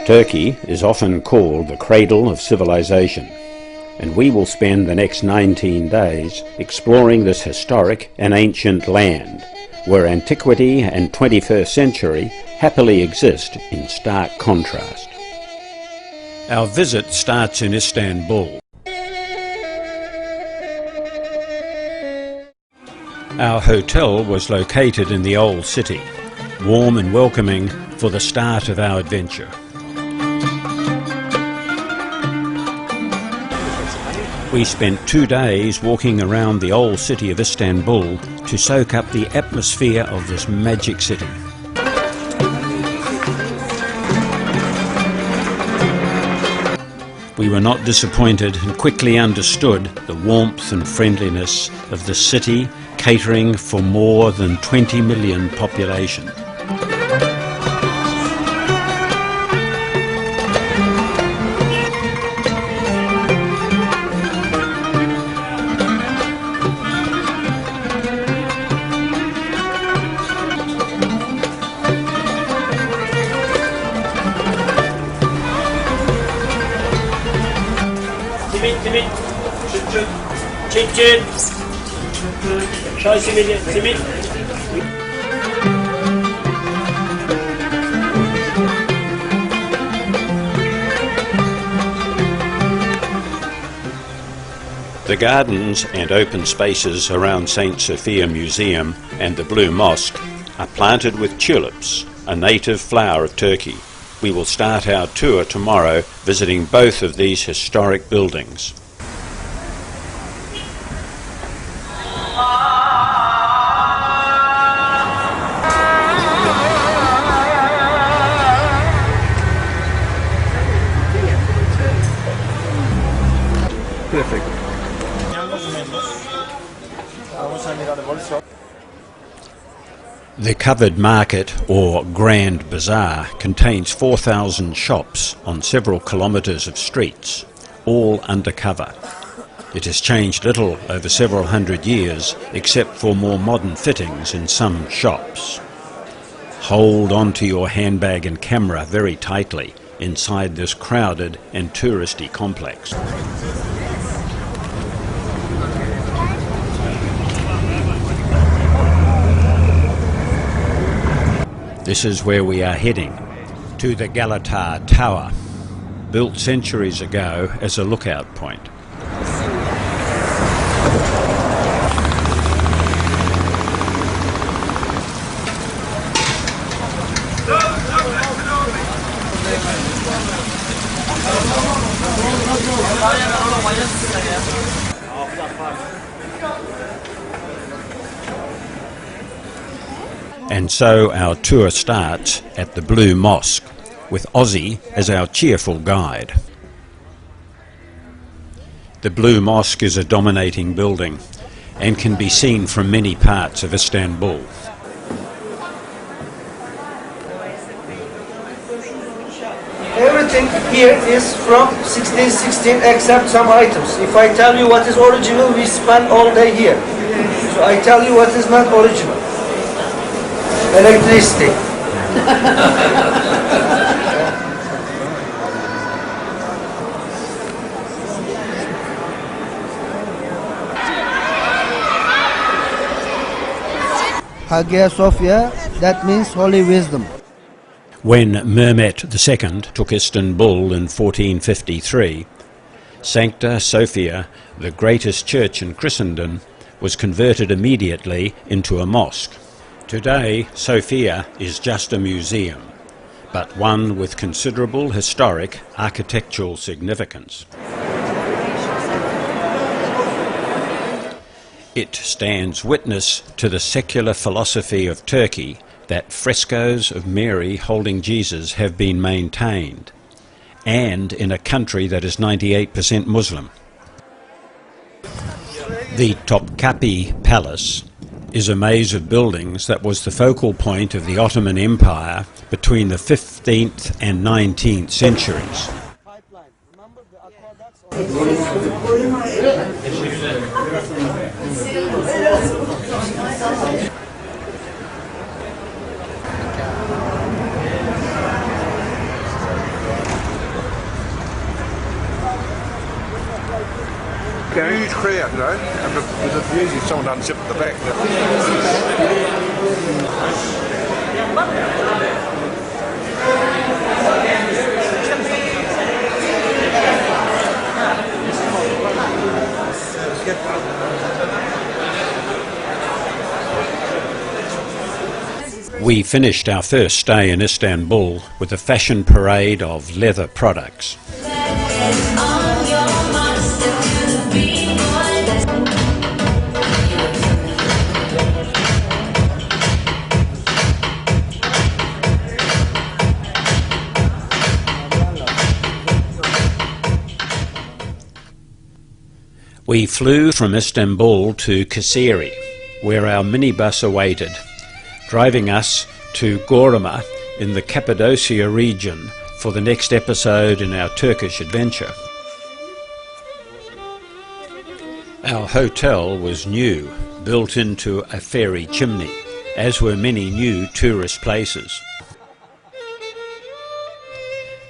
Turkey is often called the cradle of civilization, and we will spend the next 19 days exploring this historic and ancient land, where antiquity and 21st century happily exist in stark contrast. Our visit starts in Istanbul. Our hotel was located in the old city, warm and welcoming for the start of our adventure. We spent 2 days walking around the old city of Istanbul to soak up the atmosphere of this magic city. We were not disappointed and quickly understood the warmth and friendliness of the city, catering for more than 20 million population. The gardens and open spaces around St. Sophia Museum and the Blue Mosque are planted with tulips, a native flower of Turkey. We will start our tour tomorrow visiting both of these historic buildings. Perfect. The covered market, or Grand Bazaar, contains 4,000 shops on several kilometres of streets, all undercover. It has changed little over several hundred years, except for more modern fittings in some shops. Hold onto your handbag and camera very tightly inside this crowded and touristy complex. This is where we are heading, to the Galata Tower, built centuries ago as a lookout point. And so our tour starts at the Blue Mosque, with Ozzy as our cheerful guide. The Blue Mosque is a dominating building and can be seen from many parts of Istanbul. Everything here is from 1616 except some items. If I tell you what is original, we spend all day here. So I tell you what is not original. Electricity. Hagia Sophia, that means holy wisdom. When Mehmet II took Istanbul in 1453, Sancta Sophia, the greatest church in Christendom, was converted immediately into a mosque. Today, Sophia is just a museum, but one with considerable historic architectural significance. It stands witness to the secular philosophy of Turkey that frescoes of Mary holding Jesus have been maintained, and in a country that is 98% Muslim. The Topkapi Palace is a maze of buildings that was the focal point of the Ottoman Empire between the 15th and 19th centuries. crowd, you know. And usually someone unzipped the back. We finished our first stay in Istanbul with a fashion parade of leather products. We flew from Istanbul to Kayseri, where our minibus awaited, driving us to Gorama in the Cappadocia region for the next episode in our Turkish adventure. Our hotel was new, built into a fairy chimney, as were many new tourist places.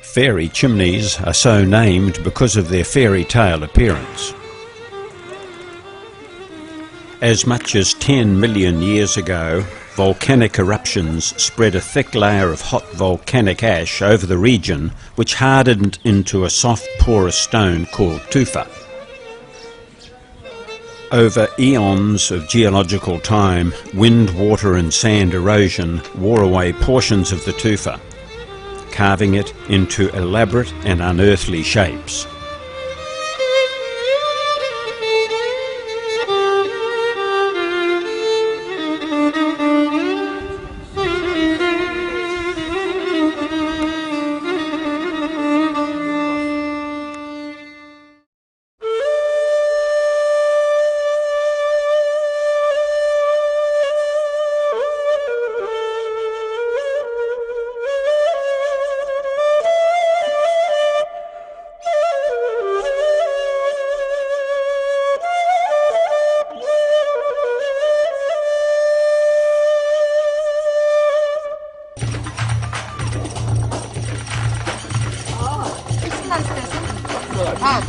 Fairy chimneys are so named because of their fairy tale appearance. As much as 10 million years ago, volcanic eruptions spread a thick layer of hot volcanic ash over the region, which hardened into a soft porous stone called tufa. Over eons of geological time, wind, water and sand erosion wore away portions of the tufa, carving it into elaborate and unearthly shapes.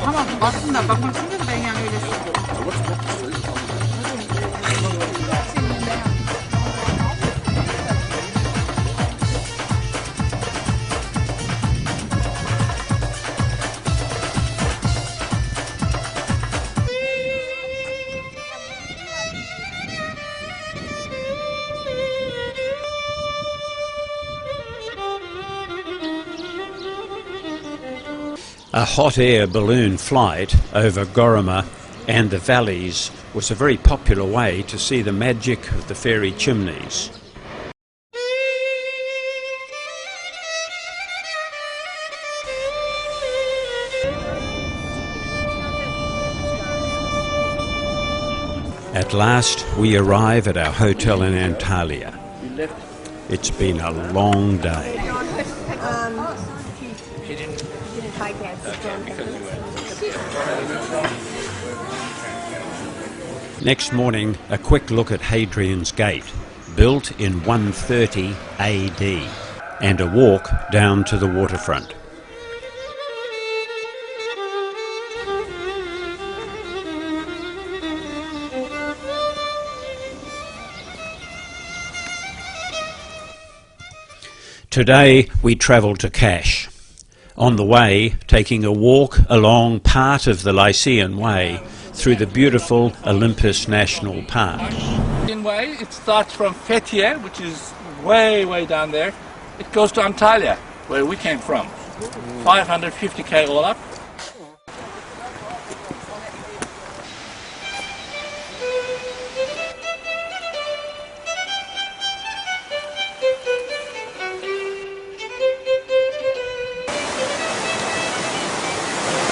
Tamam baksınlar bakmak istedim ben yani öyle söylüyorum. A hot air balloon flight over Gorama and the valleys was a very popular way to see the magic of the fairy chimneys. At last we arrive at our hotel in Antalya. It's been a long day. Next morning, a quick look at Hadrian's Gate, built in 130 AD, and a walk down to the waterfront. Today we travel to Kaş. On the way, taking a walk along part of the Lycian Way through the beautiful Olympus National Park. In way, it starts from Fethiye, which is way down there. It goes to Antalya, where we came from. 550k all up.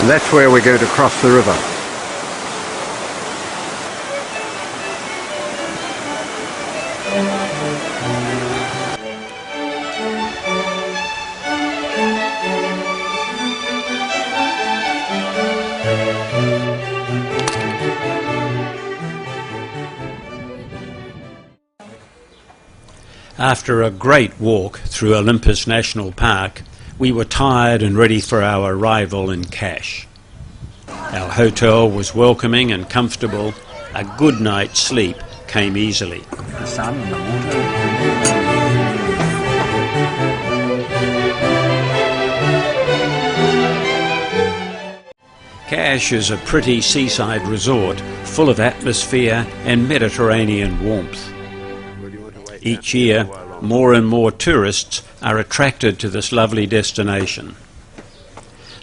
And that's where we're going to cross the river. After a great walk through Olympus National Park, we were tired and ready for our arrival in Kaş. Our hotel was welcoming and comfortable. A good night's sleep came easily. Kash is a pretty seaside resort full of atmosphere and Mediterranean warmth. Each year, more and more tourists are attracted to this lovely destination.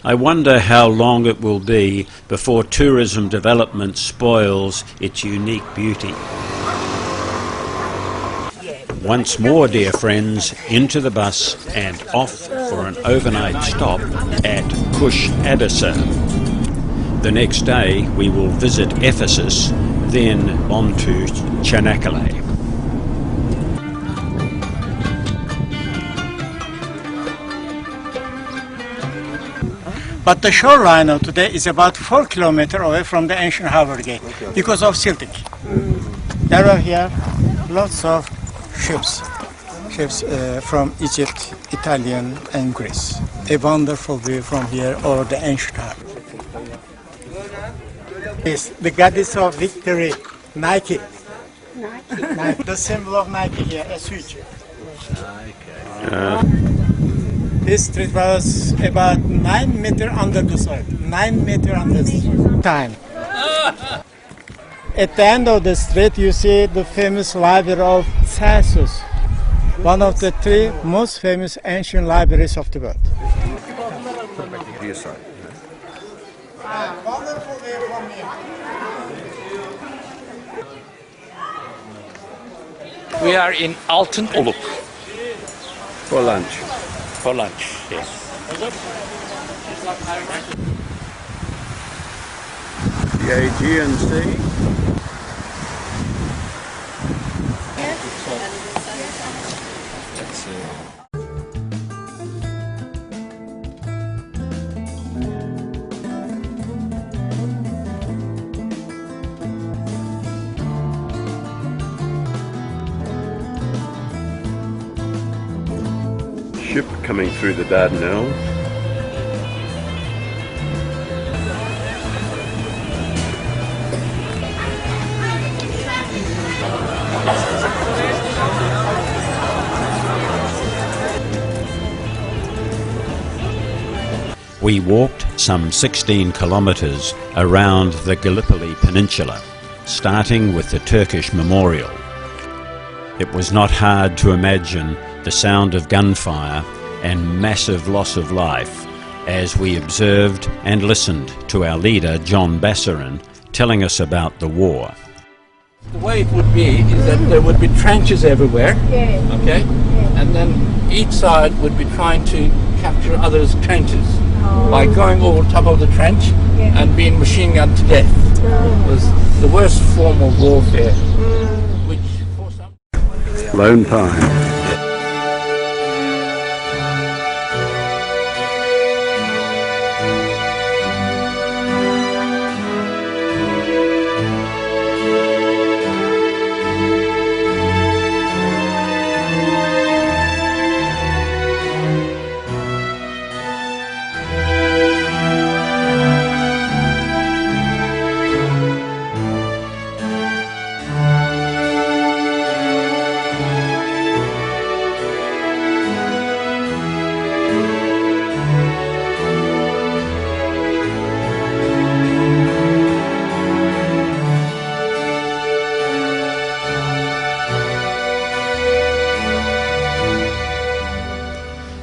I wonder how long it will be before tourism development spoils its unique beauty. Once more, dear friends, into the bus and off for an overnight stop at Kush Adasa. The next day we will visit Ephesus, then on to Çanakkale. But the shoreline of today is about 4 kilometers away from the ancient harbor gate because of silting. There are here lots of ships from Egypt, Italian and Greece. A wonderful view from here over the ancient harbor. Yes, the goddess of victory, Nike. Nike. The symbol of Nike here, a switch. This street was about 9 meters under the soil. 9 meters under the soil. Time. At the end of the street, you see the famous library of Celsus, one of the 3 most famous ancient libraries of the world. Wonderful view from here. We are in Altın Oluk For lunch. for lunch. Yes. The Aegean Sea. Ship coming through the Dardanelles. We walked some 16 kilometres around the Gallipoli Peninsula, starting with the Turkish memorial. It was not hard to imagine the sound of gunfire and massive loss of life as we observed and listened to our leader John Bassarin telling us about the war. The way it would be is that there would be trenches everywhere, okay? And then each side would be trying to capture others' trenches by going over top of the trench and being machine gunned to death. It was the worst form of warfare, which for some... Lone Pine.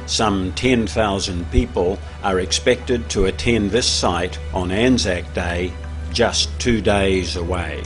Some 10,000 people are expected to attend this site on Anzac Day, just 2 days away.